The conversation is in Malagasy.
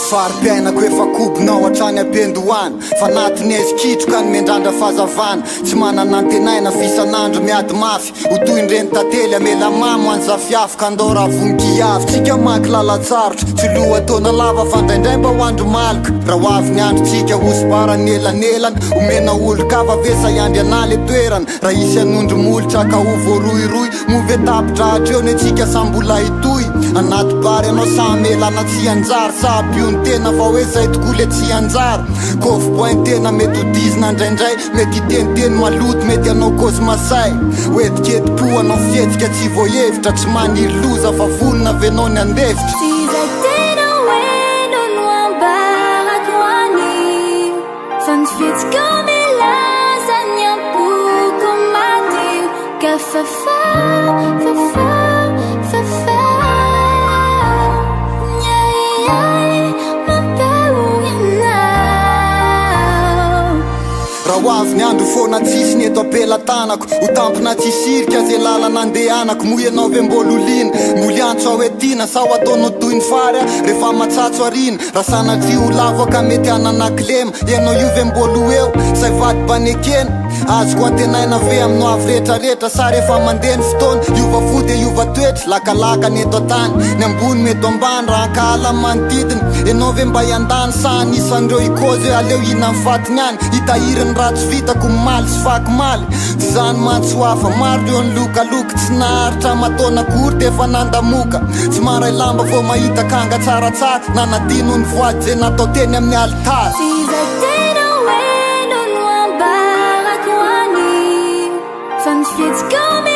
Faripiainako efa kobinao hatrany ampendohany fa anatin'ny aizy kitroka ny mendrandra fahazavana tsy manana antenaina fisan'andro miady mafy ho toy nyreny tantely amela mamo any zafiafy ka ndao raha vonkiavy tsika maky lalatsarotra tsy loha taona lava fa ndraindray mba ho andro malika raha ho avy ny androtsika hosy-barany elanelany omena olo-kava vesa iandry analy toerana raha isy anondro molotra ka ho voaroiroy move tapitra hatreo ny atsika sambola itoy anaty bary anao samelana tsy anjary sahabiony tena fa hoe zay tokoa le tsy anjary kofy pointena mety hodizina ndraindray mety hiteniteny maloto mety anao kozy masay hoetiketi-po anao fietsika tsy voahevitra tsy maniry loza fa vonona venao ny andefitra Fitsika milaza ny ampoko madio ka fafa nyaiai mampeo ianao raha ho avy ny andro foana tsisy ny eto apelatanako ho tampona tsisirika zay lalana andehanako moy ianao ve mbola olina mboly antso aho etina sa ho ataonao toy ny fary rehefa matsatso arina raha sanatry ho lavo ka mety ananaklema ianao io ve mbola eo say vady banekena azoko antenaina ve aminao avy rehetrarehetra sa rehefa mandeha ny fotoana iova fo de iova toetra lakalaka ny eto antany ny ambony meto ambany raha akahala manodidina ianao ve mba iandany sa anisan'ireo ikozy hoe aleo hina mifatiny any hitahiriny ratsy vitako maly sy faky maly tsy zany mantsy ho hafa maro reo ny lokaloky tsy naharitra matona kory defa nandamoka tsy maray lamba vo mahita kanga tsaratsara nanadino ny voady zay natao teny amin'ny alitara Fitsika